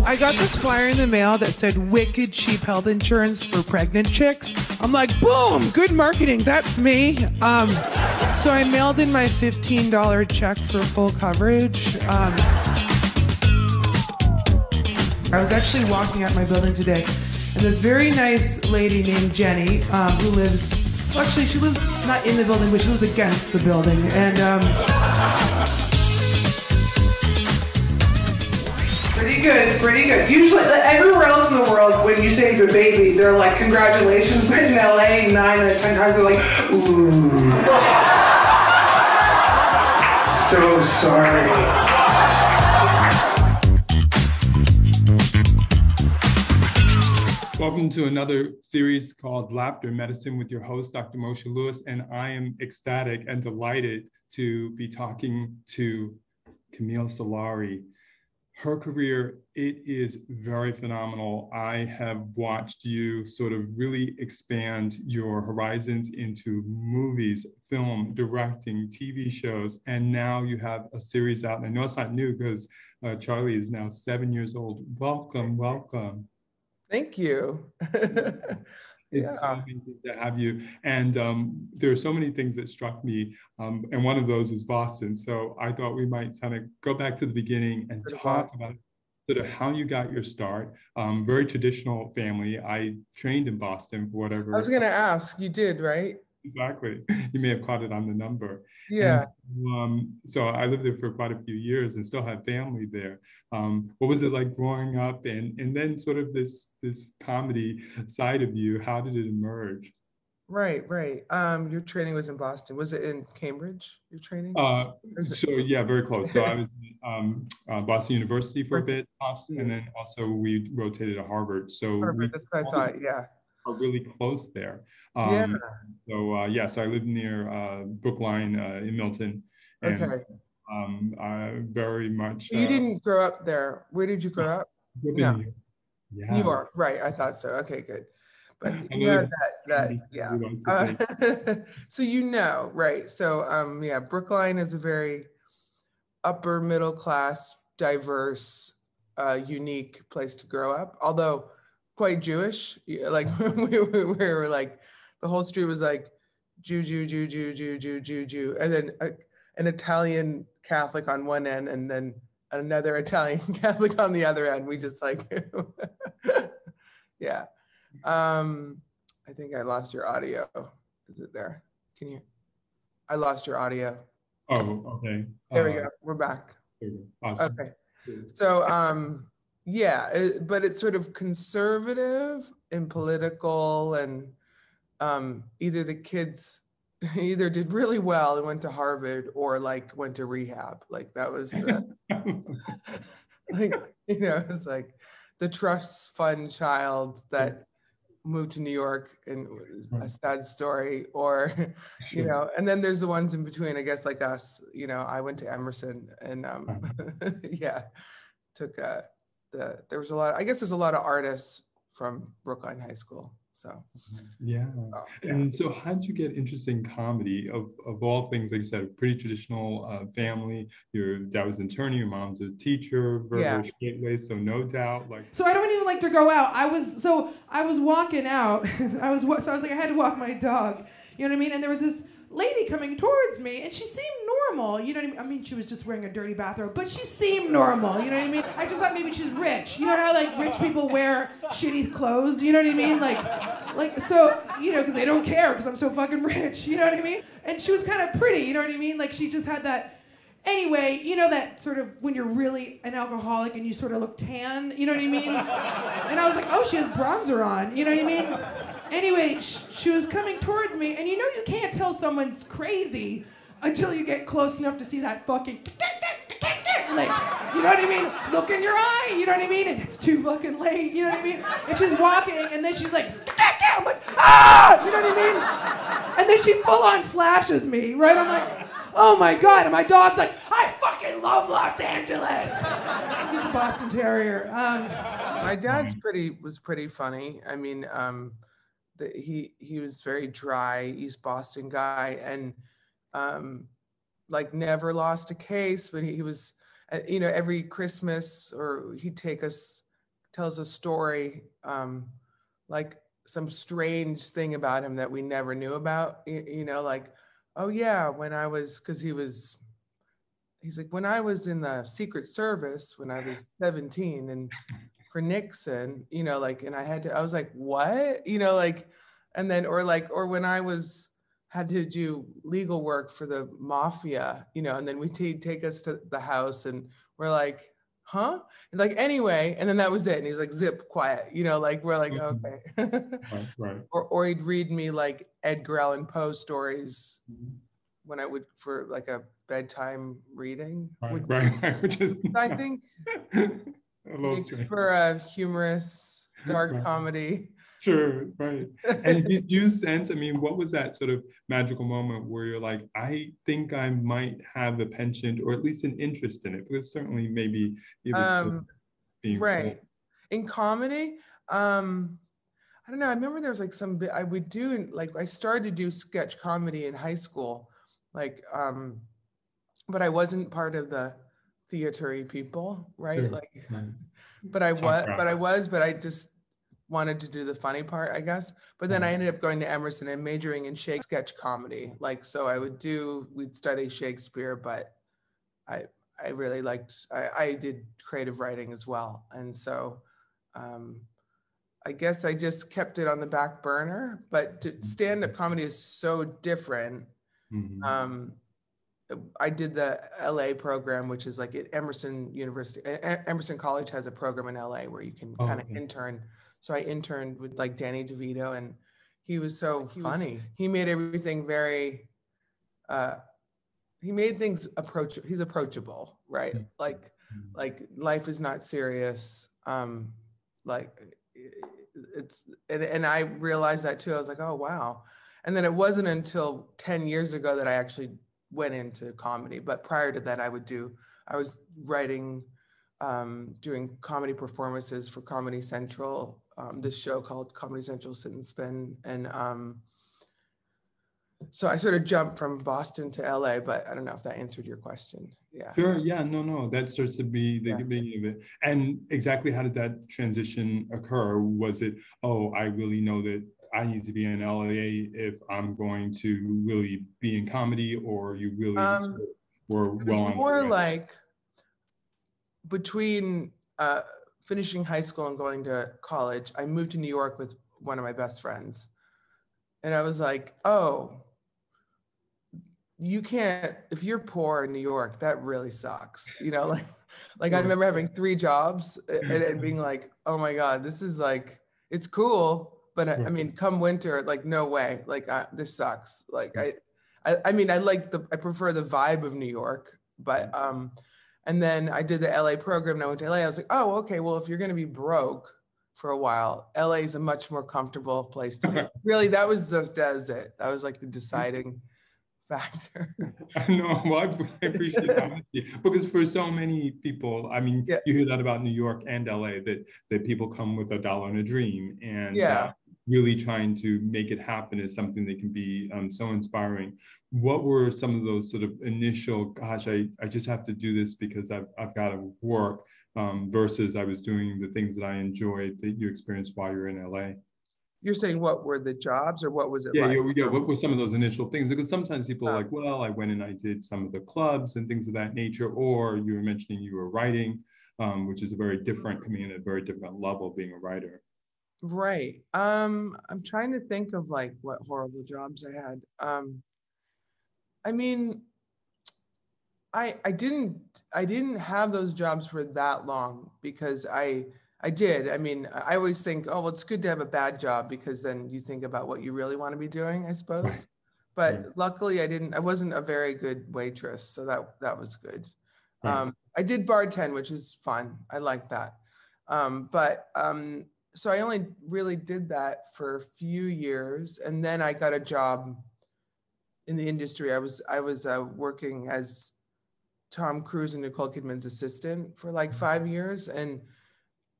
I got this flyer in the mail that said wicked cheap health insurance for pregnant chicks. I'm like, boom, good marketing, that's me. So I mailed in my $15 check for full coverage. I was actually walking out my building today, and this very nice lady named Jenny, who lives, well, actually she lives not in the building, but she lives against the building. And pretty good, pretty good. Usually, everywhere else in the world, when you say to a baby, they're like, congratulations. But in LA, 9 out of 10 times they're like, ooh. So sorry. Welcome to another series called Laughter Medicine with your host, Dr. Moshe Lewis, and I am ecstatic and delighted to be talking to CamilleSolari. Her career, it is very phenomenal. I have watched you sort of really expand your horizons into movies, film, directing, TV shows, and now you have a series out. And I know it's not new because Charlie is now 7 years old. Welcome, welcome. Thank you. It's so amazing to have you. And there are so many things that struck me. And one of those is Boston. So I thought we might kind of go back to the beginning and talk about sort of how you got your start. Very traditional family. I trained in Boston for whatever. I was going to ask, you did, right? Exactly. You may have caught it on the number. Yeah. So I lived there for quite a few years and still have family there. What was it like growing up, and then sort of this comedy side of you? How did it emerge? Right. Your training was in Boston. Was it in Cambridge, your training? So yeah, very close. So I was at Boston University for a bit, and then also we rotated to Harvard. So Harvard, that's what I thought, yeah. Are really close there. So I live near Brookline in Milton. And, okay. Very much. You didn't grow up there. Where did you grow up? No. Yeah. New York, right? I thought so. Okay, good. But yeah, so right? So Brookline is a very upper middle class, diverse, unique place to grow up. Although quite Jewish, like we were like the whole street was like Jew, and then an Italian Catholic on one end, and then another Italian Catholic on the other end. We just like, yeah. I think I lost your audio. Is it there? I lost your audio. Oh, okay. There we go. We're back. Awesome. Okay. So, but it's sort of conservative and political, and either the kids either did really well and went to Harvard or like went to rehab. Like that was it's like the trust fund child that moved to New York, and a sad story, or and then there's the ones in between, I guess, like us. I went to Emerson, and took there was a lot. I guess there's a lot of artists from Brookline High School. So And so how did you get interested in comedy? Of all things, like you said, a pretty traditional family. Your dad was an attorney, your mom's a teacher, very straightway, so no doubt. So I don't even like to go out. I was walking out. I was like, I had to walk my dog. You know what I mean? And there was this lady coming towards me, and she seemed normal. You know what I mean? She was just wearing a dirty bathrobe, but she seemed normal. You know what I mean? I just thought maybe she's rich. You know how like rich people wear shitty clothes? You know what I mean? Like so, because they don't care because I'm so fucking rich. You know what I mean? And she was kind of pretty. You know what I mean? Like she just had that. Anyway, that sort of when you're really an alcoholic and you sort of look tan. You know what I mean? And I was like, oh, she has bronzer on. You know what I mean? Anyway, she was coming towards me, and you can't tell someone's crazy until you get close enough to see that fucking like, you know what I mean? Look in your eye, you know what I mean? And it's too fucking late, you know what I mean? And she's walking, and then she's like, I'm like, ah! You know what I mean? And then she full on flashes me, right? I'm like, oh my God, and my dog's like, I fucking love Los Angeles. He's a Boston Terrier. My dad's was pretty funny. I mean, he was very dry East Boston guy, and like never lost a case. But he was, every Christmas, or he'd take us tells a story, like some strange thing about him that we never knew about, like, oh yeah, when I was, because he's like, when I was in the Secret Service when I was 17 and for Nixon, like, and I was like, what? Like, and then, or when I had to do legal work for the mafia, and then take us to the house and we're like, huh? And like, anyway, and then that was it. And he's like, zip, quiet, like, we're like, okay. Right. Or he'd read me like Edgar Allan Poe stories when I would, for like a bedtime reading. Right. Which is, I think makes for a humorous, dark comedy. Sure, right. And did you sense, I mean, what was that sort of magical moment where you're like, I think I might have a penchant or at least an interest in it? Because certainly maybe it was still being right. In comedy, I don't know. I remember there was like some bit I would do, like I started to do sketch comedy in high school, like, but I wasn't part of the theater-y people, right? Sure. Like, Right. but I just wanted to do the funny part, I guess. But then I ended up going to Emerson and majoring in sketch comedy. Like, so we'd study Shakespeare, but I really liked, I did creative writing as well. And so I guess I just kept it on the back burner, but stand-up comedy is so different. Mm-hmm. I did the LA program, which is like at Emerson University. Emerson College has a program in LA where you can kind of intern. So I interned with like Danny DeVito, and he was so funny. He made everything very, he made things he's approachable, right? Like life is not serious. Like and I realized that too. I was like, oh, wow. And then it wasn't until 10 years ago that I actually went into comedy. But prior to that, I was writing, doing comedy performances for Comedy Central, this show called Comedy Central Sit and Spin. And so I sort of jumped from Boston to LA, but I don't know if that answered your question. Yeah. Sure. Yeah. No. That starts to be the beginning of it. And exactly how did that transition occur? Was it, oh, I really know that I need to be in LA if I'm going to really be in comedy, or you really were well on more like between finishing high school and going to college, I moved to New York with one of my best friends. And I was like, oh, you can't, if you're poor in New York, that really sucks. Like I remember having 3 jobs and being like, oh my God, this is like, it's cool. But I mean, come winter, like, no way, like this sucks. Like I mean, I prefer the vibe of New York, but, and then I did the LA program and I went to LA. I was like, oh, okay, well, if you're going to be broke for a while, LA is a much more comfortable place to be. Really, that was it. That was like the deciding factor. I know. Well, I appreciate the honesty, because for so many people, I mean, you hear that about New York and LA, that people come with $1 and a dream, and really trying to make it happen is something that can be so inspiring. What were some of those sort of initial, gosh, I just have to do this because I've got to work, versus I was doing the things that I enjoyed that you experienced while you're in LA? You're saying what were the jobs, or what was it? What were some of those initial things? Because sometimes people are like, well, I went and I did some of the clubs and things of that nature, or you were mentioning you were writing, which is coming in at a very different level, being a writer. Right. I'm trying to think of like what horrible jobs I had. I mean, I didn't have those jobs for that long, because I did. I mean, I always think, oh, well, it's good to have a bad job, because then you think about what you really want to be doing, I suppose. But luckily I wasn't a very good waitress, so that was good. I did bartend, which is fun. I like that. So I only really did that for a few years, and then I got a job in the industry. I was working as Tom Cruise and Nicole Kidman's assistant for like 5 years, and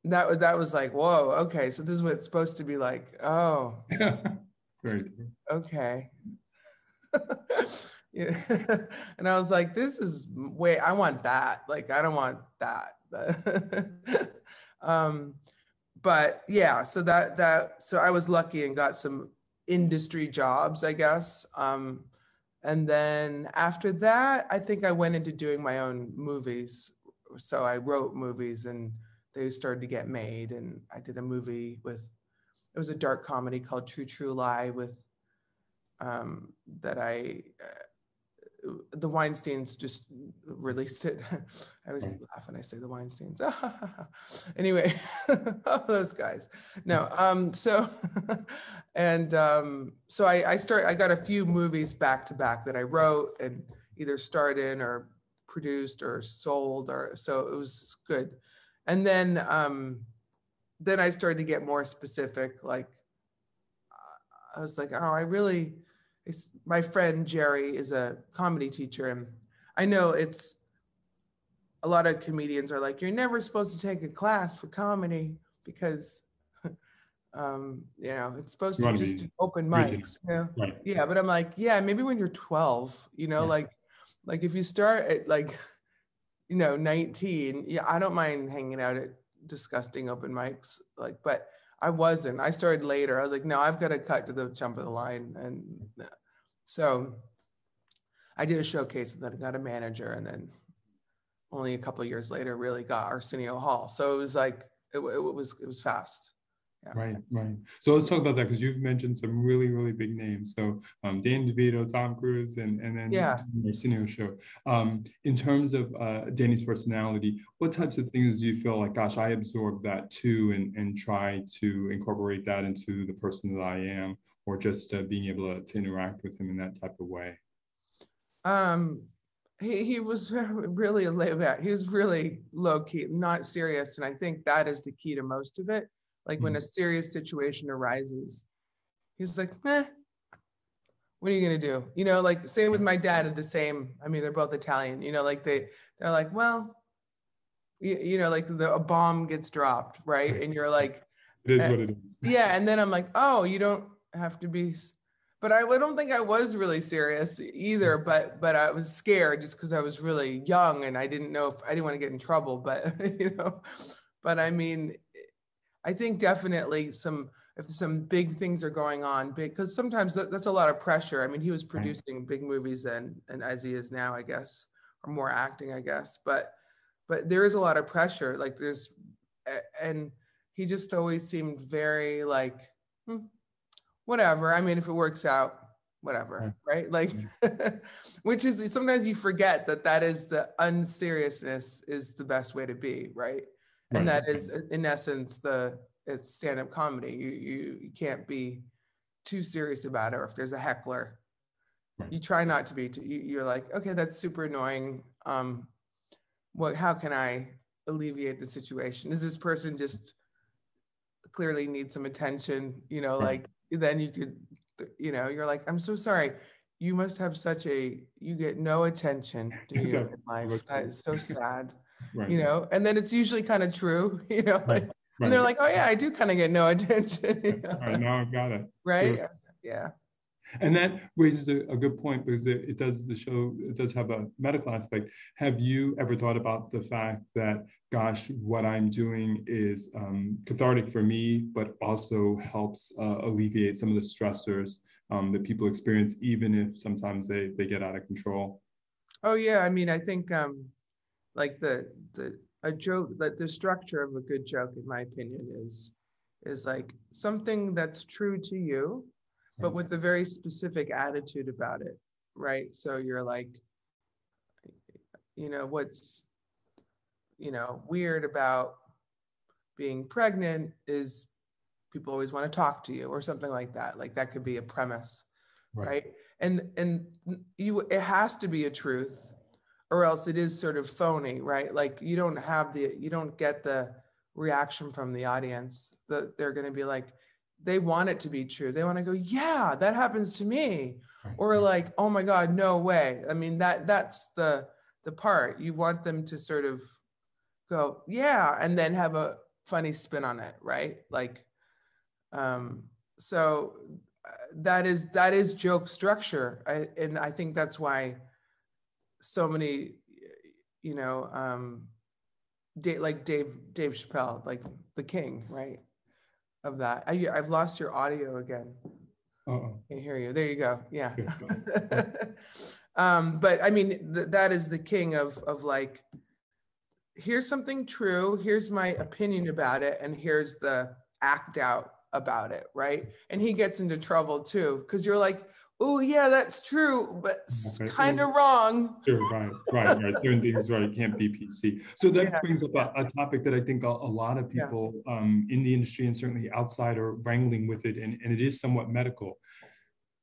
that was like, whoa, okay, so this is what it's supposed to be like. Oh, very true. Okay. Yeah. And I was like, this is I want that. Like, I don't want that. but yeah, so I was lucky and got some industry jobs, I guess. And then after that, I think I went into doing my own movies. So I wrote movies and they started to get made. And I did a movie it was a dark comedy called True True Lie the Weinsteins just released it. I always laugh when I say the Weinsteins. Anyway, those guys. No, so I got a few movies back to back that I wrote and either starred in or produced or sold, or so it was good. And then I started to get more specific. Like I was like, oh, my friend Jerry is a comedy teacher, and I know it's a lot of comedians are like, you're never supposed to take a class for comedy because it's supposed to just do open mics. Right. Yeah, but I'm like, yeah, maybe when you're 12, like if you start at 19, yeah, I don't mind hanging out at disgusting open mics, but I wasn't. I started later. I was like, no, I've got to cut to the jump of the line. And so I did a showcase and then I got a manager, and then only a couple of years later really got Arsenio Hall. So it was like, it was fast. Yeah. Right. So let's talk about that, because you've mentioned some really, really big names. So Dan DeVito, Tom Cruise, and then the Arsenio show. In terms of Danny's personality, what types of things do you feel like, gosh, I absorbed that too, and try to incorporate that into the person that I am, or just being able to interact with him in that type of way? He was really laid back. He was really low key, not serious. And I think that is the key to most of it. Like when a serious situation arises, he's like, what are you going to do? Like same with my dad at the same, I mean, they're both Italian, like they're like, well, like a bomb gets dropped, right? And you're like, it is what it is. Yeah. And then I'm like, oh, you don't have to be, but I don't think I was really serious either, but I was scared just because I was really young and I didn't know if I didn't want to get in trouble, but, but I mean, I think definitely if some big things are going on, because sometimes that's a lot of pressure. I mean, he was producing big movies then, and as he is now, I guess, or more acting, I guess. But there is a lot of pressure. Like and he just always seemed very like, whatever. I mean, if it works out, whatever, right? Like, which is sometimes you forget that is the unseriousness is the best way to be, right? And that is, in essence, it's stand-up comedy. You can't be too serious about it. Or if there's a heckler, you try not to be. You're like, okay, that's super annoying. How can I alleviate the situation? Does this person just clearly need some attention? Like then you could, you're like, I'm so sorry. You must have you get no attention in life. That is so sad. And then it's usually kind of true, and they're like, oh yeah, I do kind of get no attention. Right now I've got it. Right. Sure. Yeah. And that raises a good point, because it does have a medical aspect. Have you ever thought about the fact that, gosh, what I'm doing is cathartic for me, but also helps alleviate some of the stressors that people experience, even if sometimes they get out of control? Oh yeah. I mean, I think like a joke, that the structure of a good joke, in my opinion, is like something that's true to you, but with a very specific attitude about it, right? So you're like, what's, weird about being pregnant is people always want to talk to you, or something like that. Like that could be a premise, right? And it has to be a truth, or else it is sort of phony, right? Like you don't get the reaction from the audience that they're going to be like, they want it to be true. They want to go, yeah, that happens to me. Or like, oh my God, no way. I mean, that's the part. You want them to sort of go, yeah, and then have a funny spin on it, right? Like, so that is joke structure. And I think that's why so many, like Dave Chappelle, like the king, right? of that. I've lost your audio again. Uh-oh. Can't hear you. There you go. Yeah. Okay. But I mean, that is the king of like, here's something true, here's my opinion about it, and here's the act out about it, right? And he gets into trouble too, because you're like, oh yeah, that's true, but it's kind of wrong. Sure, right. Certain things, right, can't be PC. So that brings up a topic that I think a lot of people in the industry and certainly outside are wrangling with it, and it is somewhat medical.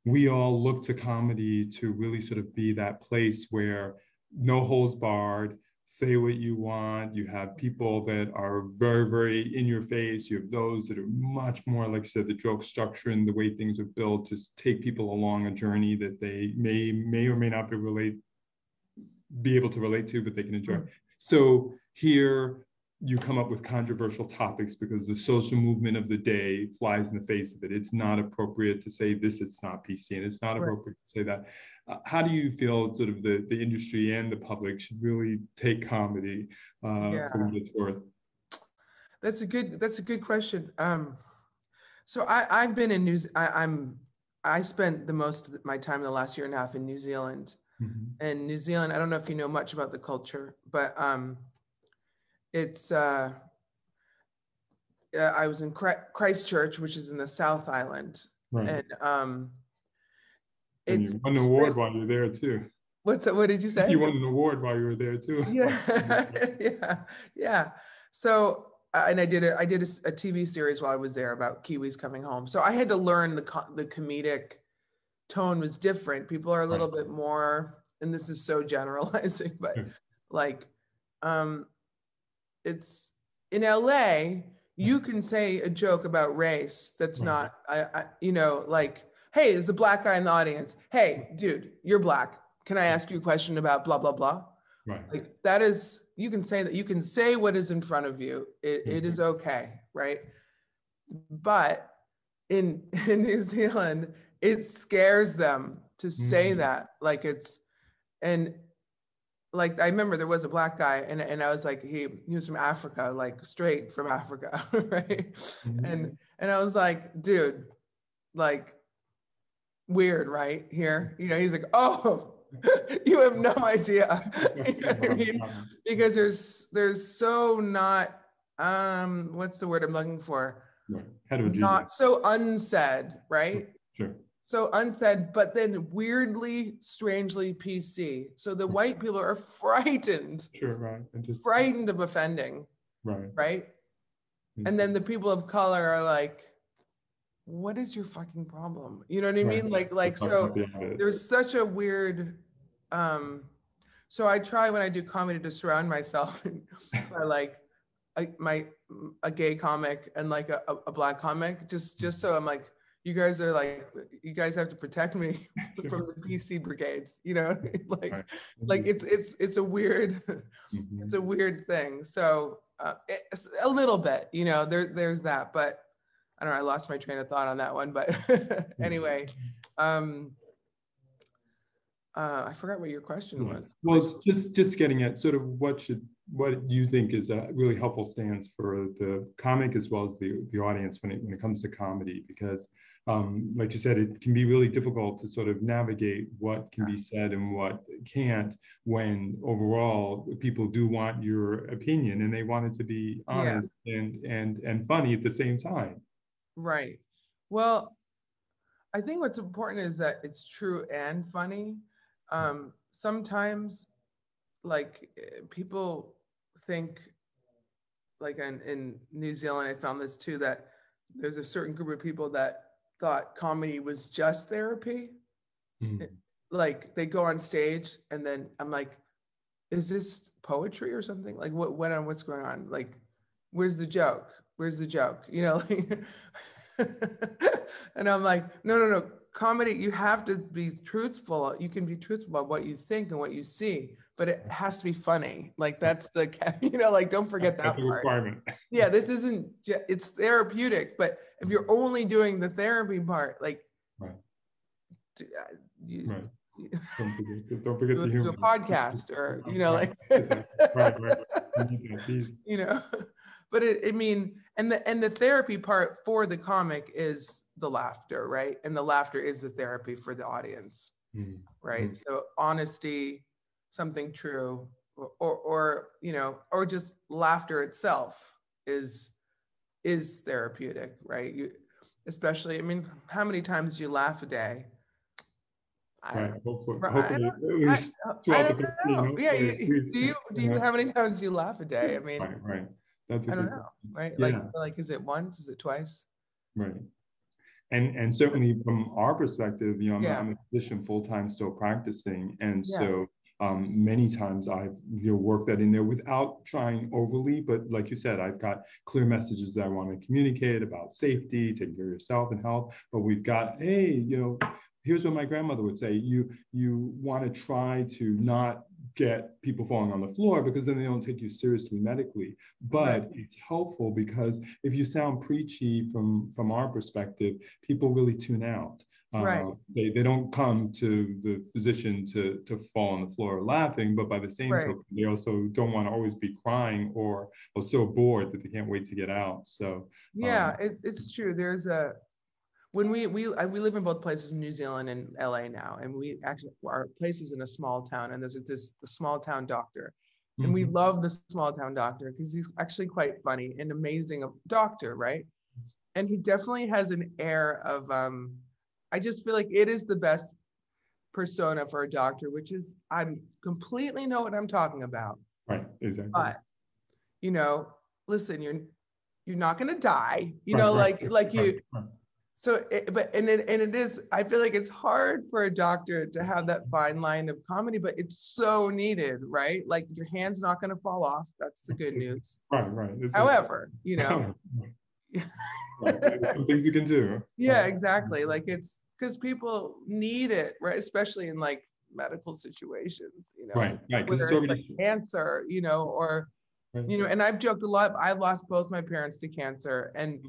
We all look to comedy to really sort of be that place where no holds barred, say what you want. You have people that are very, very in your face. You have those that are much more, like you said, the joke structure and the way things are built, just take people along a journey that they may or may not be able to relate to, but they can enjoy. So here you come up with controversial topics because the social movement of the day flies in the face of it. It's not appropriate to say this, it's not PC, and it's not appropriate to say that. How do you feel sort of the industry and the public should really take comedy for what it's worth? That's a good question. So I've been in I spent the most of my time in the last year and a half in New Zealand. And New Zealand, I don't know if you know much about the culture, but it's I was in Christchurch, which is in the South Island, right. And you won an award while you were there too. What did you say? You won an award while you were there too. Yeah. So and I did a TV series while I was there about Kiwis coming home. So I had to learn the comedic tone was different. People are a little bit more, and this is so generalizing, but like, it's in LA, you can say a joke about race that's not, like, hey, there's a black guy in the audience. Hey, dude, you're black. Can I ask you a question about blah, blah, blah? Right. Like that is, you can say that, you can say what is in front of you. It is okay, right? But in New Zealand, it scares them to say that. Like it's, and like I remember there was a black guy, and I was like, he was from Africa, like straight from Africa, right? And I was like, dude, like weird, right? Here, he's like, oh, you have no idea. You know what I mean? Because there's so not what's the word I'm looking for? Not so unsaid, right? Sure. So unsaid, but then weirdly, strangely PC. So the white people are frightened. Sure, right. Frightened of offending. Right. And then the people of color are like, what is your fucking problem? You know what I mean? Like so there's such a weird, so I try when I do comedy to surround myself by like a gay comic and like a black comic, just so I'm like, you guys have to protect me from the PC brigades, like it's a weird, it's a weird thing. So it's a little bit, there's that, but I don't know, I lost my train of thought on that one, but anyway, I forgot what your question was. Well, just getting at sort of what you think is a really helpful stance for the comic as well as the audience when it comes to comedy, because like you said, it can be really difficult to sort of navigate what can be said and what can't, when overall people do want your opinion and they want it to be honest and funny at the same time. Right. Well, I think what's important is that it's true and funny. Sometimes like people think, like in New Zealand, I found this too, that there's a certain group of people that thought comedy was just therapy. Like they go on stage and then I'm like, is this poetry or something? Like what's going on? Like, where's the joke? Like, and I'm like, no. Comedy, you have to be truthful. You can be truthful about what you think and what you see, but it has to be funny. Like that's the, like don't forget that part. Requirement. Yeah, this isn't. It's therapeutic, but if you're only doing the therapy part, like, don't forget the humor. Do a podcast, or like, But I mean, and the therapy part for the comic is the laughter, right? And the laughter is the therapy for the audience, right? So honesty, something true, or you know, or just laughter itself is therapeutic, right? Especially, I mean, how many times do you laugh a day? Right. Hopefully, at least 12 to 15. Yeah. Do you? How many times do you laugh a day? I mean, right. That's a I don't good know. Right. Yeah. Like, is it once? Is it twice? Right. And certainly from our perspective, you know, I'm a physician full-time still practicing. And so many times I've worked that in there without trying overly, but like you said, I've got clear messages that I want to communicate about safety, taking care of yourself and health. But we've got, hey, you know, here's what my grandmother would say, you want to try to not get people falling on the floor because then they don't take you seriously medically. But it's helpful because if you sound preachy from our perspective, people really tune out. They don't come to the physician to fall on the floor laughing, but by the same token, they also don't want to always be crying or so bored that they can't wait to get out. So it's true. There's a when we live in both places, New Zealand and LA now, and we actually our place is in a small town, and there's the small town doctor, and we love the small town doctor because he's actually quite funny and amazing doctor, right? And he definitely has an air of I just feel like it is the best persona for a doctor, which is I completely know what I'm talking about. Right, exactly. But you know, listen, you're not gonna die, you know, like you. So, it is, I feel like it's hard for a doctor to have that fine line of comedy, but it's so needed, right? Like your hand's not going to fall off. That's the good news. Right. However, you know. Some things you can do. Yeah, exactly. Like it's because people need it, right? Especially in like medical situations, you know. Right. Whether it's like cancer, you know, or, you know, and I've joked a lot. I've lost both my parents to cancer, and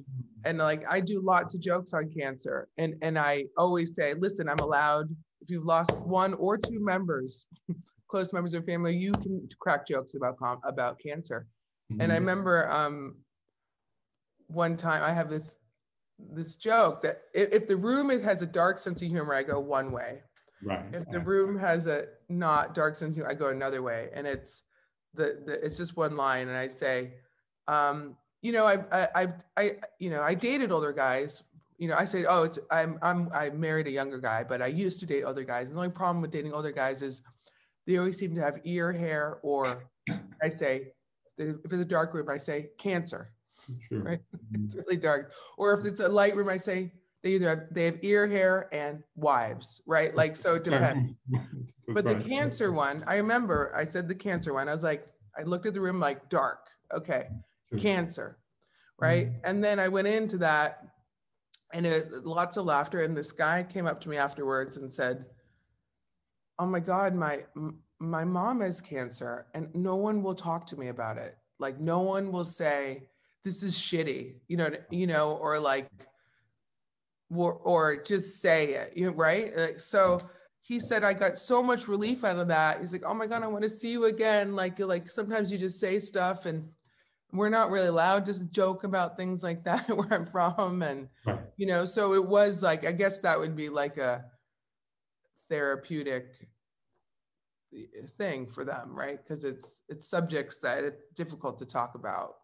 like I do lots of jokes on cancer, and I always say, listen, I'm allowed. If you've lost one or two members, close members of family, you can crack jokes about cancer. And I remember one time I have this joke that if the room has a dark sense of humor, I go one way. Right. If the room has a not dark sense of humor, I go another way, and it's it's just one line, and I say, you know, I dated older guys. You know, I say, oh, I married a younger guy, but I used to date older guys. And the only problem with dating older guys is they always seem to have ear hair, or I say, if it's a dark room, I say cancer. Sure. Right? It's really dark. Or if it's a light room, I say they have ear hair and wives, right? Like, so it depends. But the cancer one, I remember I said the cancer one. I was like, I looked at the room like dark. Okay, cancer, right? And then I went into that, and lots of laughter. And this guy came up to me afterwards and said, "Oh my God, my mom has cancer, and no one will talk to me about it. Like, no one will say this is shitty, you know, or like, or just say it, you know, right? Like, so." He said, I got so much relief out of that. He's like, oh my God, I want to see you again. Like, you're like, sometimes you just say stuff, and we're not really allowed to joke about things like that where I'm from. And, you know, so it was like, I guess that would be like a therapeutic thing for them, right? Because it's subjects that it's difficult to talk about,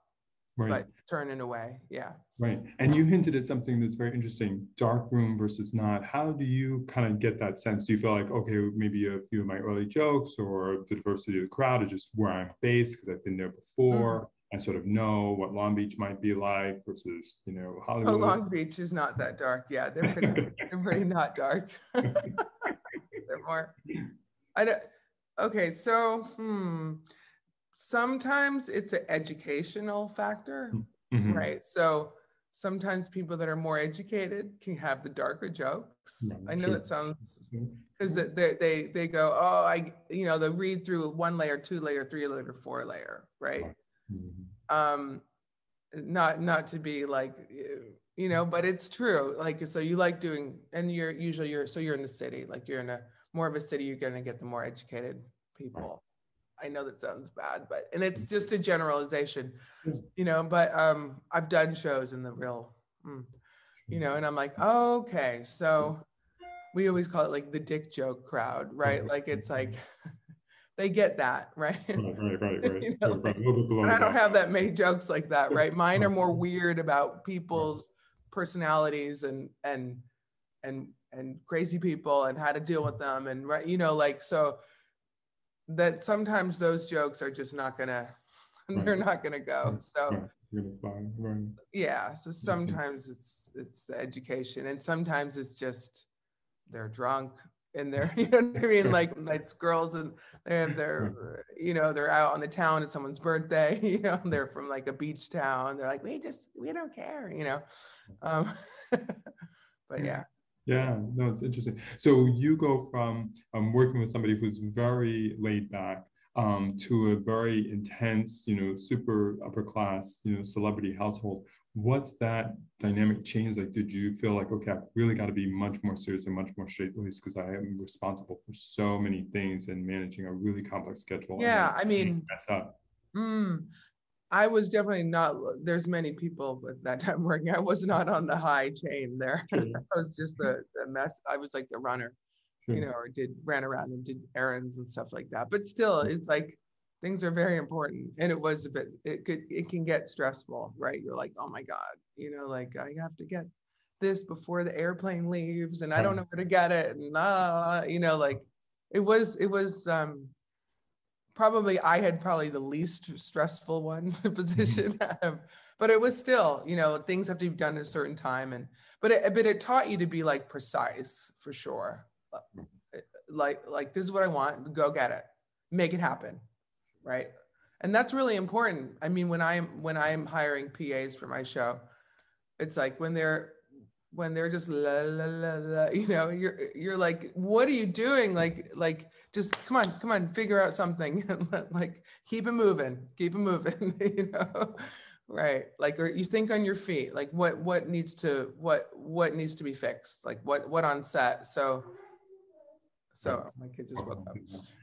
but turning away. Yeah. Right. And you hinted at something that's very interesting, dark room versus not. How do you kind of get that sense? Do you feel like, okay, maybe a few of my early jokes or the diversity of the crowd is just where I'm based because I've been there before. I sort of know what Long Beach might be like versus, you know, Hollywood. Oh, Long Beach is not that dark. Yeah, they're pretty not dark. They're more, okay, so, sometimes it's an educational factor, right? So sometimes people that are more educated can have the darker jokes. I know that sounds, because they go, oh, you know, they read through 1 layer, 2 layer, 3 layer, 4 layer, right? Not to be like, you know, but it's true. Like, so you like doing, and you're in the city, like you're in more of a city, you're going to get the more educated people. I know that sounds bad, and it's just a generalization, but I've done shows in the real, and I'm like, oh, okay, so we always call it like the dick joke crowd, right? Like it's like they get that, right? Right. And I don't have that many jokes like that, right? Mine are more weird about people's personalities and crazy people and how to deal with them, and so that sometimes those jokes are just not gonna, they're not gonna go. So yeah, so sometimes it's the education, and sometimes it's just they're drunk and they're, you know what I mean, like nice girls, and they're they're out on the town, it's someone's birthday, they're from like a beach town, they're like, we don't care, but yeah. Yeah, no, it's interesting. So you go from working with somebody who's very laid back to a very intense, super upper class, celebrity household. What's that dynamic change like? Did you feel like, okay, I've really got to be much more serious and much more straight-laced because I am responsible for so many things and managing a really complex schedule? Yeah, I mean, mess up. I was definitely not, there's many people with that time working. I was not on the high chain there. Sure. I was just the mess. I was like the runner, Sure. or ran around and did errands and stuff like that. But still, it's like, things are very important. And it was it can get stressful, right? You're like, oh my God, like I have to get this before the airplane leaves and I don't know where to get it. And like it was probably, I had probably the least stressful one position, but it was still, things have to be done at a certain time, but it taught you to be like precise for sure. Like this is what I want, go get it, make it happen, right? And that's really important. I mean, when I'm hiring PAs for my show, it's like when they're just la la la la, you're like, what are you doing? Like just come on, figure out something. Like keep it moving, right? Like, or you think on your feet, like what needs to be fixed, like what on set. So my kid just woke up.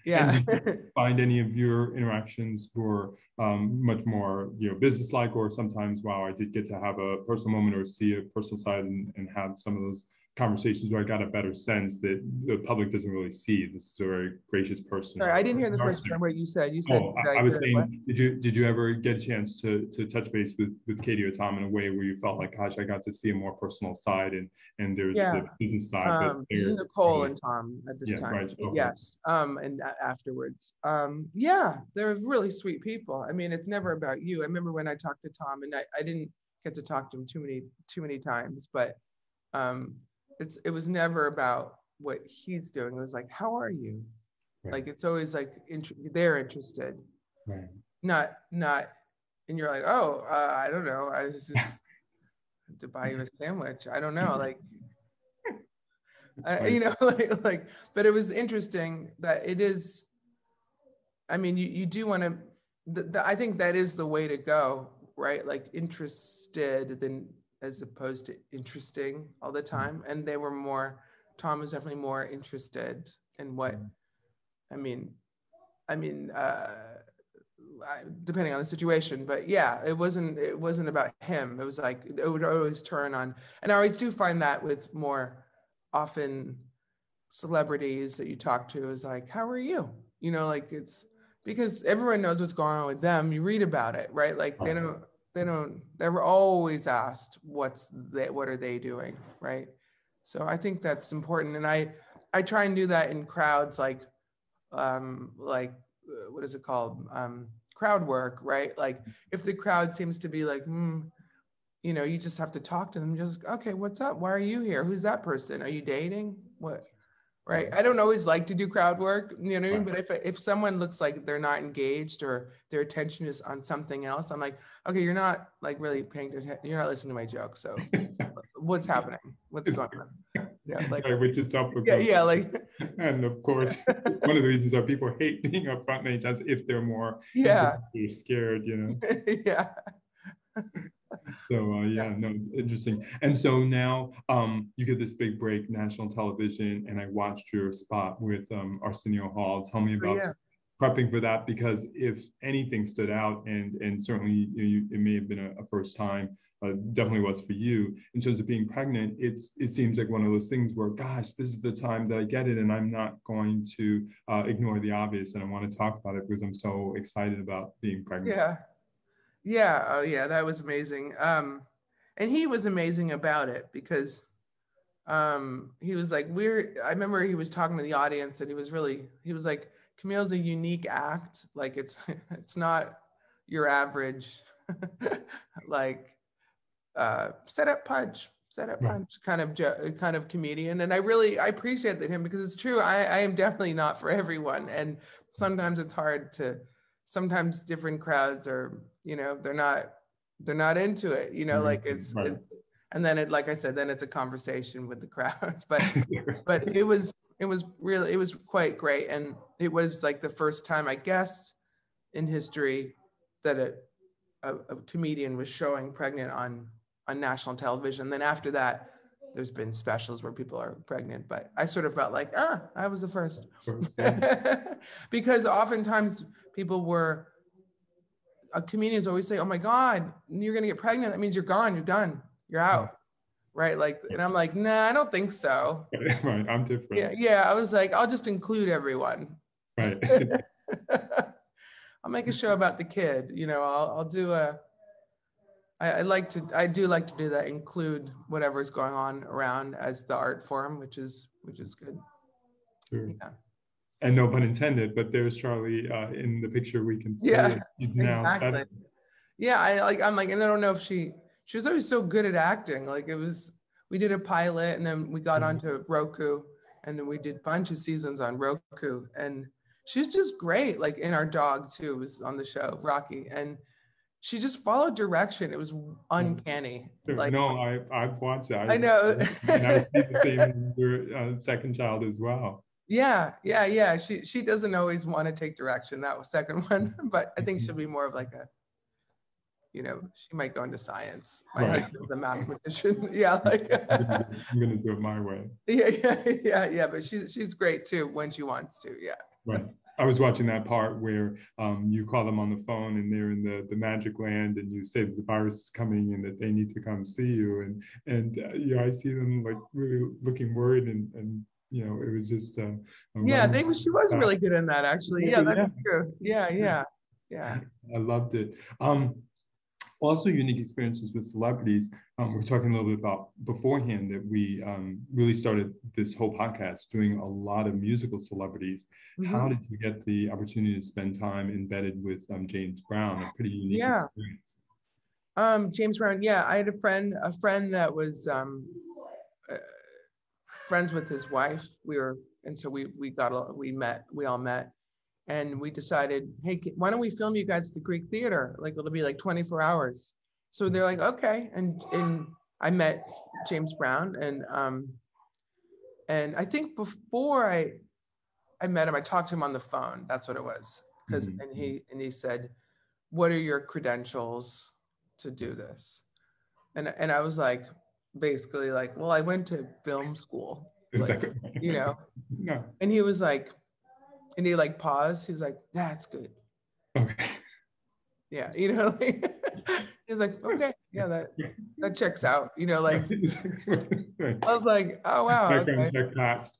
Yeah. And did you find any of your interactions were much more, business-like, or sometimes, wow, I did get to have a personal moment or see a personal side and have some of those conversations where I got a better sense that the public doesn't really see. This is a very gracious person. Sorry, I didn't hear the first time what you said. You said. Oh, I was saying, what? Did you ever get a chance to touch base with Katie or Tom in a way where you felt like, gosh, I got to see a more personal side, and there's the business side. This is Nicole and Tom at this time. Right. Okay. Yes. And afterwards, they're really sweet people. I mean, it's never about you. I remember when I talked to Tom, and I didn't get to talk to him too many times, but it was never about what he's doing. It was like, how are you? Right. Like, it's always like they're interested, right? Not, and you're like, oh, I don't know. I was just to buy you a sandwich. I don't know, like, like. But it was interesting that it is. I mean, you do want to. I think that is the way to go, right? Like interested as opposed to interesting all the time. And they were more. Tom was definitely more interested in what. I mean, depending on the situation, but yeah, it wasn't about him. It was like, it would always turn on. And I always do find that with more often celebrities that you talk to is like, how are you? Like it's because everyone knows what's going on with them. You read about it, right? Like they were always asked what are they doing, right? So I think that's important. And I try and do that in crowds, like what is it called? Crowd work, right? Like if the crowd seems to be like, you just have to talk to them. Just, okay, what's up? Why are you here? Who's that person? Are you dating? What? Right. I don't always like to do crowd work, you know what I mean? But if someone looks like they're not engaged or their attention is on something else, I'm like, okay, you're not like really paying attention. You're not listening to my joke. So what's happening? What's going on? Yeah, like, which is topical. Yeah, like. And of course, one of the reasons that people hate being up front many times if they're more they're scared, Yeah. So no, interesting. And so now you get this big break, national television, and I watched your spot with Arsenio Hall. Tell me about prepping for that because if anything stood out, and certainly it may have been a first time, definitely was for you in terms of being pregnant. It seems like one of those things where, gosh, this is the time that I get it, and I'm not going to ignore the obvious, and I want to talk about it because I'm so excited about being pregnant. Oh yeah, that was amazing. And he was amazing about it because he was like, I remember he was talking to the audience, and he was like, Camille's a unique act. Like it's not your average like set up punch kind of comedian. And I appreciate that him, because it's true. I am definitely not for everyone, and sometimes it's hard to. Sometimes different crowds are, they're not into it. Like it's and then like I said, then it's a conversation with the crowd. But it was quite great, and it was like the first time, I guess, in history that a comedian was showing pregnant on national television. Then after that, there's been specials where people are pregnant, but I sort of felt like, I was the first. Because oftentimes comedians always say, oh my God, you're gonna get pregnant. That means you're gone, you're done, you're out. Right? Like, and I'm like, nah, I don't think so. Right, I'm different. Yeah, I was like, I'll just include everyone. Right. I'll make a show about the kid. I'll do I do like to do that, include whatever's going on around as the art form, which is good. Sure. Yeah. And no pun intended, but there's Charlie in the picture. We can see it. He's now exactly. Yeah, I'm like, and I don't know if she was always so good at acting. Like we did a pilot, and then we got onto Roku, and then we did a bunch of seasons on Roku, and she's just great. Like, in our dog too was on the show, Rocky, and she just followed direction. It was uncanny. Like, no, I've watched that. I know. And I see the same in your second child as well. Yeah. She doesn't always want to take direction. That was second one, but I think she'll be more of like she might go into science. My husband's a mathematician. Yeah, like I'm gonna do it my way. Yeah. But she's great too when she wants to. Yeah. Right. I was watching that part where you call them on the phone and they're in the magic land, and you say that the virus is coming and that they need to come see you, and I see them like really looking worried, and it was just she was really good in that, actually. Yeah, that's true. Yeah. I loved it. Also, unique experiences with celebrities. We're talking a little bit about beforehand that we really started this whole podcast doing a lot of musical celebrities. Mm-hmm. How did you get the opportunity to spend time embedded with James Brown? A pretty unique experience. James Brown. Yeah, I had a friend that was friends with his wife. We all met. And we decided, hey, why don't we film you guys at the Greek Theater? Like, it'll be like 24 hours. So they're like, okay. And I met James Brown, and I think before I met him, I talked to him on the phone. That's what it was. And he said, what are your credentials to do this? And I was like, basically like, well, I went to film school. Like, No. And he was like, and he like paused. He was like, that's good. Okay. Yeah, he was like, okay, yeah, that checks out. Like I was like, oh wow. Okay. Check passed.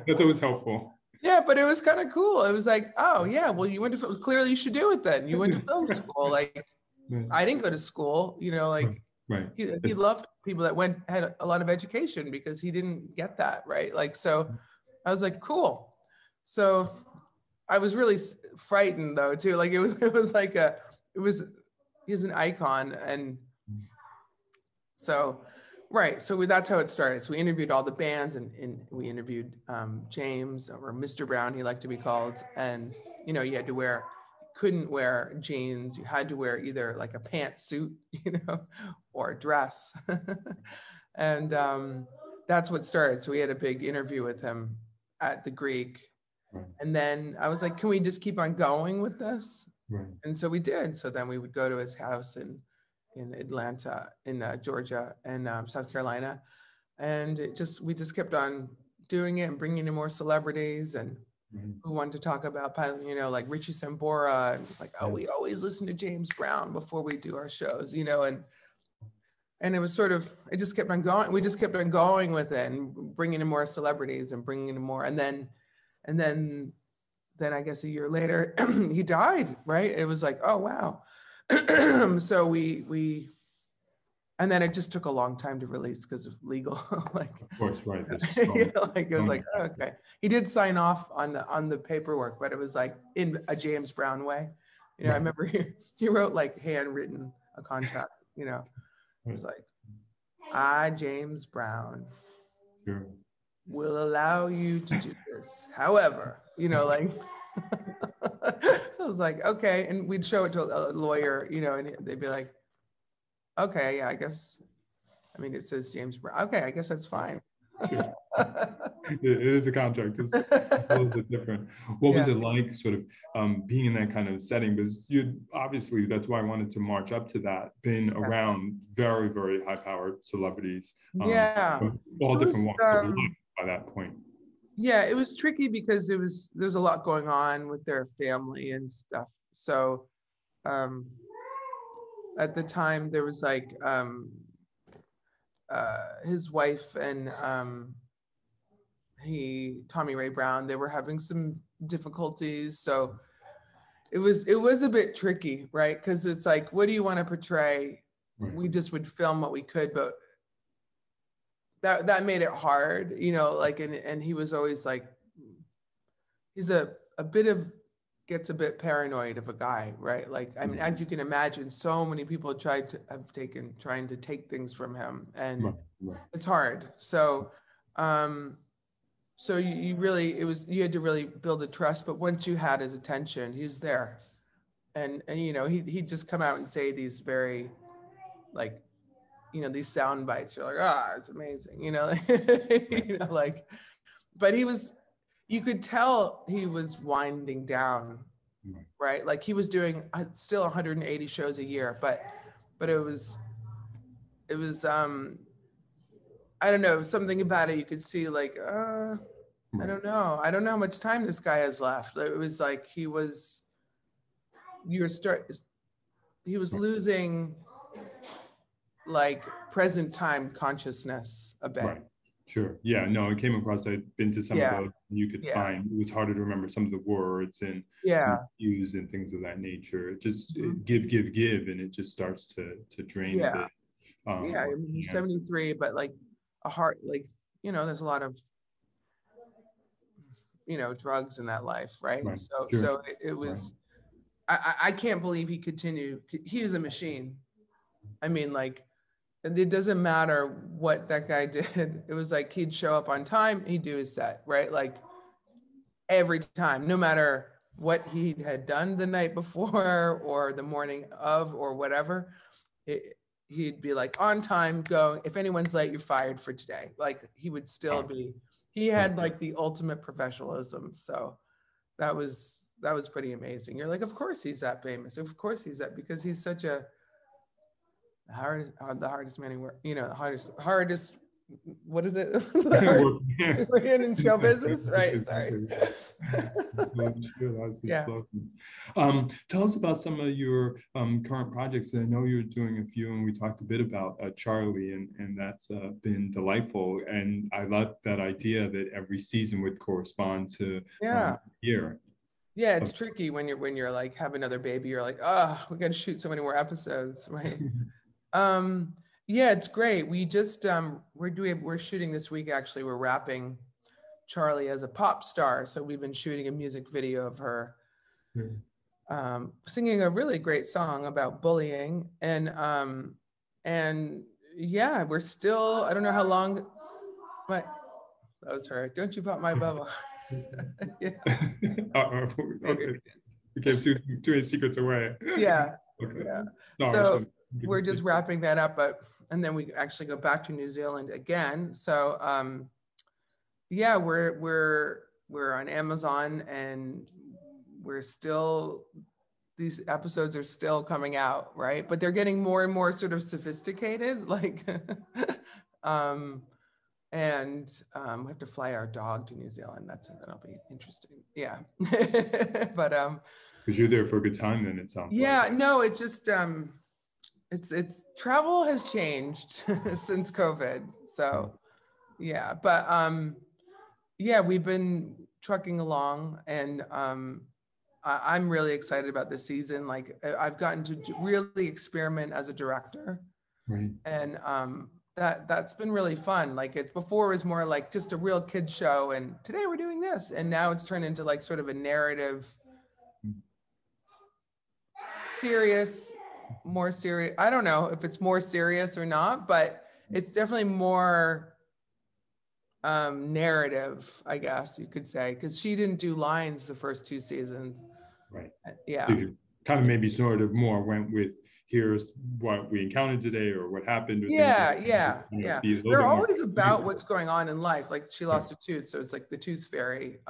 That's always helpful. Yeah, but it was kind of cool. It was like, oh yeah, well, you went to film. Clearly you should do it then. You went to film school. Like, I didn't go to school, like right. He loved people that had a lot of education, because he didn't get that, right? Like, so I was like, cool. So I was really frightened though too. Like he's an icon, and so right. So that's how it started. So we interviewed all the bands, and we interviewed James, or Mr. Brown, he liked to be called, and you couldn't wear jeans. You had to wear either like a pantsuit, or a dress, and that's what started. So we had a big interview with him at the Greek. Right. And then I was like, can we just keep on going with this? Right. And so we did. So then we would go to his house in Atlanta, in Georgia, and South Carolina. And we just kept on doing it and bringing in more celebrities. And who wanted to talk about, like Richie Sambora, and it's like, oh, we always listen to James Brown before we do our shows, and it was sort of, it just kept on going. We just kept on going with it and bringing in more celebrities and bringing in more. And then I guess a year later, he died, right? It was like, oh, wow. So we, and then it just took a long time to release because of legal, like, of course, right. Like it was like, oh, okay. He did sign off on the paperwork, but it was like in a James Brown way. I remember he wrote like handwritten a contract, It was like, I, James Brown, will allow you to do this. However, like, I was like, okay. And we'd show it to a lawyer, and they'd be like, okay, yeah, I guess, it says James Brown. Okay, I guess that's fine. It is a contract. It's a little bit different. What was it like sort of being in that kind of setting? Because you obviously, that's why I wanted to march up to that, been around very, very high-powered celebrities. From all different walks of life by that point. Yeah, it was tricky because there's a lot going on with their family and stuff. So at the time there was like his wife and Tommy Ray Brown, they were having some difficulties. So it was a bit tricky, right? Because it's like, what do you want to portray? Right. We just would film what we could, but that made it hard, like, and he was always like, he's gets a bit paranoid of a guy, right? Like, as you can imagine, so many people trying to take things from him, and it's hard. So, so you had to really build a trust, but once you had his attention, he's there. And he'd just come out and say these very, like, these sound bites. You're like, it's amazing, like, but you could tell he was winding down, right? Like, he was doing still 180 shows a year, but it was I don't know, something about it. You could see like, I don't know how much time this guy has left. It was like, he was losing like present time consciousness a bit. Right. Sure. Yeah. No, it came across. I'd been to some of those. You could find it was harder to remember some of the words and cues and things of that nature. It just give, and it just starts to drain a bit. He's 73, but like a heart, like, there's a lot of drugs in that life, right? So it was. I can't believe he continued. He was a machine. Like, it doesn't matter what that guy did. It was like, he'd show up on time, he'd do his set, right? Like, every time, no matter what he had done the night before or the morning of or whatever, he'd be like, on time, go. If anyone's late, you're fired for today. Like, he would still be, he had like the ultimate professionalism. So that was pretty amazing. You're like, of course he's that famous. Of course he's that, because he's such the hardest man he worked, hardest, what is it? We're in show business, right? Sorry. Tell us about some of your current projects. I know you're doing a few, and we talked a bit about Charlie, and that's been delightful. And I love that idea that every season would correspond to a year. Yeah, it's tricky when you're like, have another baby. You're like, we got to shoot so many more episodes, right? Yeah, it's great. We just we're shooting this week. Actually, we're wrapping Charlie as a pop star. So we've been shooting a music video of her singing a really great song about bullying, and yeah, we're still. I don't know how long. That was her. Don't you pop my bubble. Yeah. Okay. We gave two many secrets away. Yeah. Okay. Yeah. No, so we're just wrapping that up, and then we actually go back to New Zealand again. So yeah, we're on Amazon, and these episodes are still coming out, right? But they're getting more and more sort of sophisticated, like And we have to fly our dog to New Zealand. That'll be interesting. Yeah. But because you're there for a good time, then it sounds like. Yeah, no, it's just it's travel has changed since COVID. So yeah, but yeah, we've been trucking along, and I'm really excited about this season. Like, I've gotten to really experiment as a director, Right. and that's been really fun. Like, it's before it was more like just a real kid show, and today we're doing this, and now it's turned into like sort of a narrative, serious, more serious. I don't know if it's more serious or not, but it's definitely more narrative, I guess you could say, because she didn't do lines the first 2 seasons. Right. Yeah. So you kind of maybe sort of more went with, here's what we encountered today or what happened. Or Yeah. They're always about what's going on in life. Like, she lost a tooth, so it's like the Tooth Fairy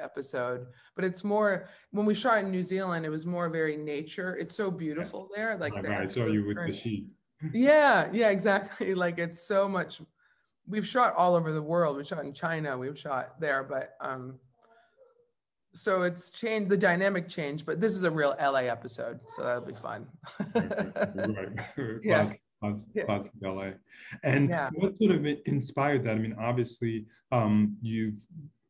episode. But it's more, when we shot in New Zealand, it was more very nature. It's so beautiful there. Like, I saw you with the sheep. Yeah, exactly. Like, it's so much. We've shot all over the world. We shot in China. We've shot there, but so it's changed. The dynamic changed. But this is a real LA episode, so that'll be fun. Right. Yes. Classic LA. And what sort of inspired that? I mean, obviously, you've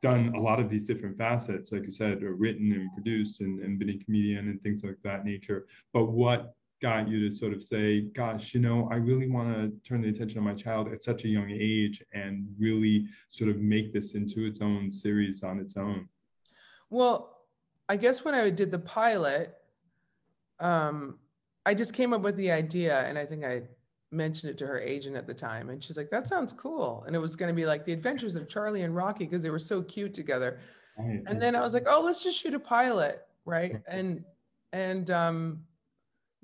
done a lot of these different facets, like you said, written and produced and been a comedian and things like that nature. But what got you to sort of say, gosh, you know, I really want to turn the attention of my child at such a young age and really sort of make this into its own series on its own? Well, I guess when I did the pilot, I just came up with the idea, and I think I mentioned it to her agent at the time, and she's like, that sounds cool. And it was going to be like the adventures of Charlie and Rocky, because they were so cute together. Right. And then I was like, oh, let's just shoot a pilot, right? And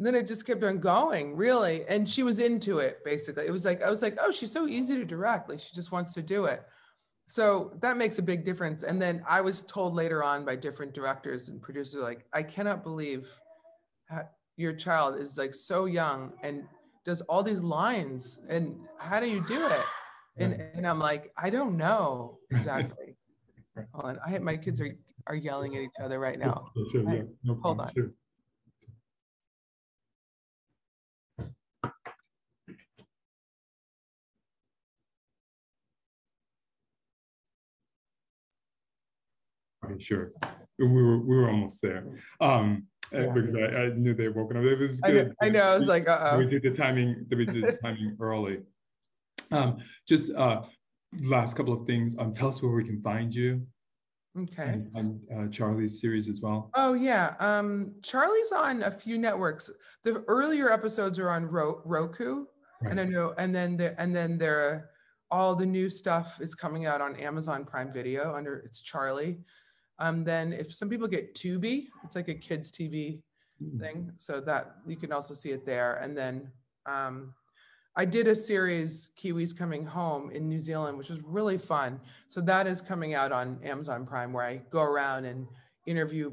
then it just kept on going, really. And she was into it, basically. It was like, I was like, oh, she's so easy to direct. Like, she just wants to do it. So that makes a big difference. And then I was told later on by different directors and producers, like, I cannot believe your child is like so young and does all these lines. And how do you do it? And I'm like, I don't know exactly. Hold on. My kids are yelling at each other right now. Sure, yeah. No problem. Hold on. Sure. Okay, sure. We were almost there. Because I knew they had woken up. It was good. I know. I was like, we did the timing. We did the timing early. Just last couple of things. Tell us where we can find you. Okay. And Charlie's series as well. Oh yeah. Charlie's on a few networks. The earlier episodes are on Roku, right. And I know, and then there, all the new stuff is coming out on Amazon Prime Video under it's Charlie. Then if some people get Tubi, it's like a kids TV thing, so that you can also see it there. And then I did a series, Kiwis Coming Home, in New Zealand, which was really fun. So that is coming out on Amazon Prime, where I go around and interview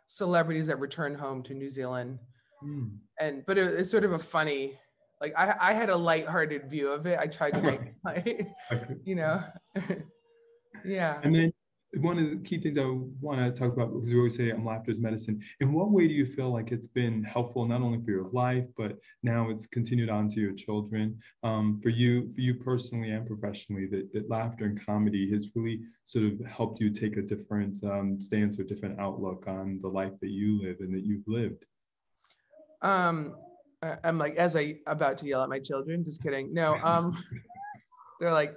celebrities that return home to New Zealand. But it's sort of a funny, like I had a lighthearted view of it. I tried to make it light, you know. Yeah. And then one of the key things I want to talk about, because we always say laughter is medicine. In what way do you feel like it's been helpful, not only for your life, but now it's continued on to your children, for you personally and professionally, that laughter and comedy has really sort of helped you take a different stance or different outlook on the life that you live and that you've lived? I'm like, as I about to yell at my children, just kidding. No, they're like,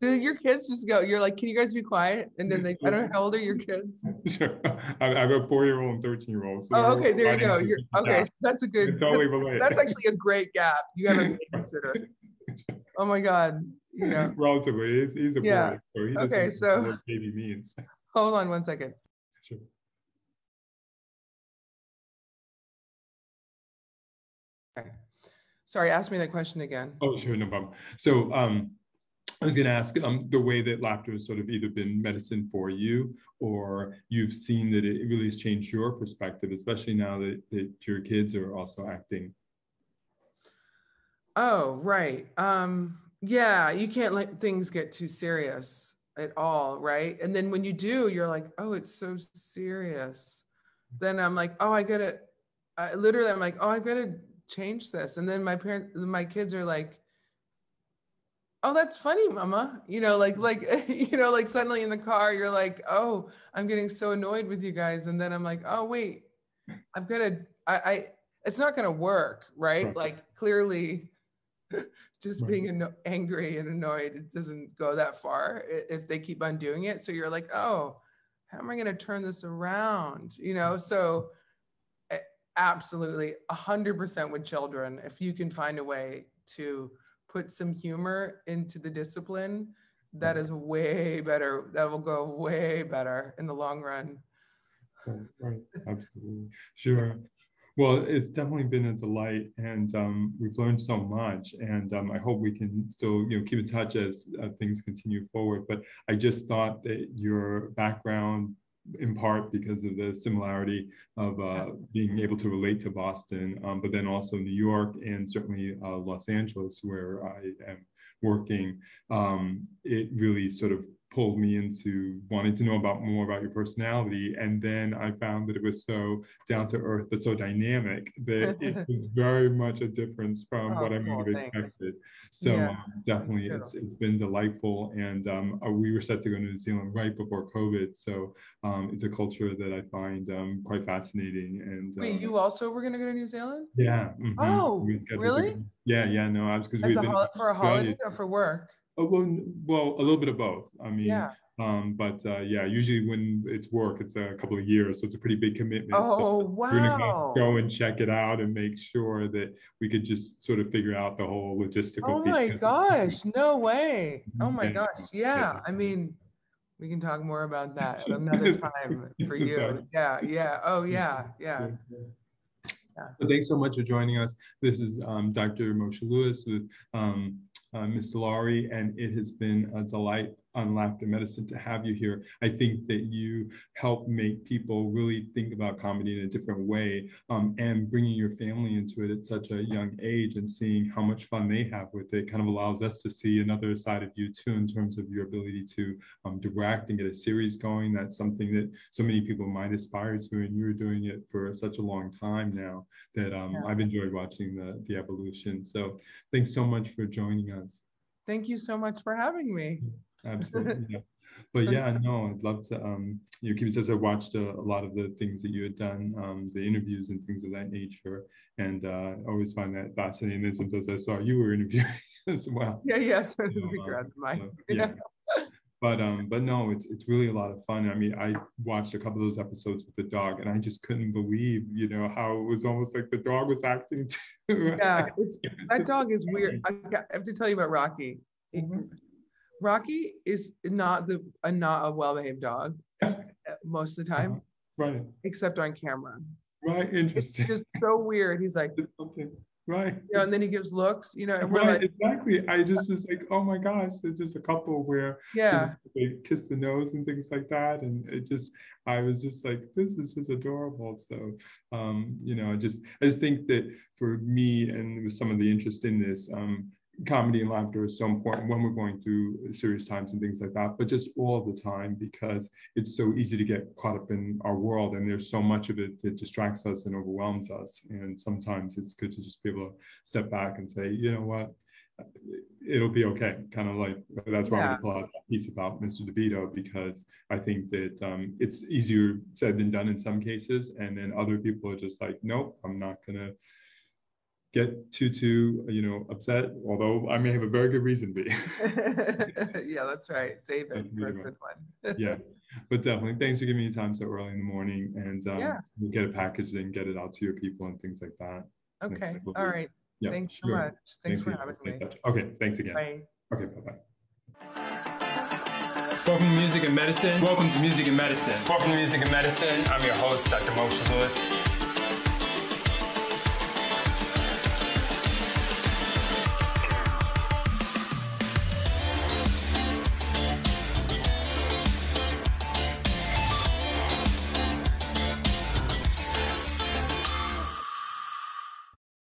your kids just go, you're like, can you guys be quiet? And then I don't know, how old are your kids? Sure. I have a 4-year-old and 13-year-old. So okay, there you go. Okay, so that's a good, that's actually a great gap. You haven't considered. Oh my God. You know. Relatively, he's a boy. So he doesn't know what baby means. Hold on one second. Sure. Okay. Sorry, ask me that question again. Oh, sure, no problem. So, I was going to ask the way that laughter has sort of either been medicine for you, or you've seen that it really has changed your perspective, especially now that your kids are also acting. Oh, right. Yeah, you can't let things get too serious at all, right? And then when you do, you're like, oh, it's so serious. Then I'm like, oh, I'm like, oh, I gotta change this. And then my kids are like, oh, that's funny, mama. Like suddenly in the car, you're like, oh, I'm getting so annoyed with you guys. And then I'm like, oh, wait, I've got to, it's not going to work, right? Like clearly just being angry and annoyed, it doesn't go that far if they keep on doing it. So you're like, oh, how am I going to turn this around? So absolutely 100% with children, if you can find a way to put some humor into the discipline, that is way better. That will go way better in the long run. Right. Absolutely. Sure. Well, it's definitely been a delight, and we've learned so much, and I hope we can still, keep in touch as things continue forward. But I just thought that your background, in part because of the similarity of being able to relate to Boston, but then also New York and certainly Los Angeles, where I am working, it really sort of pulled me into wanting to know more about your personality. And then I found that it was so down to earth, but so dynamic that it was very much a difference from what I might have expected. So definitely it's been delightful. And we were set to go to New Zealand right before COVID. So it's a culture that I find quite fascinating. And wait, you also were going to go to New Zealand? Yeah. Mm-hmm. Oh, really? Yeah. No, I was because we've been for a holiday or for work. Oh, well, a little bit of both. I mean, usually when it's work, it's a couple of years, so it's a pretty big commitment. Oh, so wow. We're gonna go and check it out and make sure that we could just sort of figure out the whole logistical. Oh my gosh, no way. Oh my gosh, yeah. I mean, we can talk more about that at another time for you. Exactly. Yeah. Oh, yeah. So thanks so much for joining us. This is Dr. Moshe Lewis with Ms. Solari, and it has been a delight on Laughter Medicine to have you here. I think that you help make people really think about comedy in a different way, and bringing your family into it at such a young age and seeing how much fun they have with it kind of allows us to see another side of you too, in terms of your ability to direct and get a series going. That's something that so many people might aspire to, and you're doing it for such a long time now that I've enjoyed watching the evolution. So thanks so much for joining us. Thank you so much for having me. Absolutely. Yeah. But yeah, no, I'd love to, Kim says I watched a lot of the things that you had done, the interviews and things of that nature. And I always find that fascinating. And sometimes I saw you were interviewing as well. Yeah. So But no, it's really a lot of fun. I mean, I watched a couple of those episodes with the dog, and I just couldn't believe, how it was almost like the dog was acting too. Yeah, that dog is weird. I have to tell you about Rocky. Mm-hmm. Rocky is not a well-behaved dog most of the time, right? Except on camera. Right, interesting. It's just so weird. He's like, right. And then he gives looks, and we're right, like, exactly. I just was like, oh my gosh, there's just a couple where they kiss the nose and things like that, and I was just like, this is just adorable. So, I just think that for me, and with some of the interest in this, comedy and laughter is so important when we're going through serious times and things like that, but just all the time, because it's so easy to get caught up in our world, and there's so much of it that distracts us and overwhelms us. And sometimes it's good to just be able to step back and say, you know what, it'll be okay. Kind of like, that's why we applaud that piece about Mr. DeVito, because I think that it's easier said than done in some cases. And then other people are just like, nope, I'm not gonna get too upset, although I may have a very good reason to be. Yeah, that's right. Save it for a good one. Yeah, but definitely thanks for giving me time so early in the morning, and we'll get it packaged and get it out to your people and things like that. Okay, all right. Yeah, thanks so much. Thanks for having me. Okay, thanks again. Bye. Okay, bye-bye. Welcome to Music and Medicine. Welcome to Music and Medicine. Welcome to Music and Medicine. I'm your host, Dr. Moshe Lewis.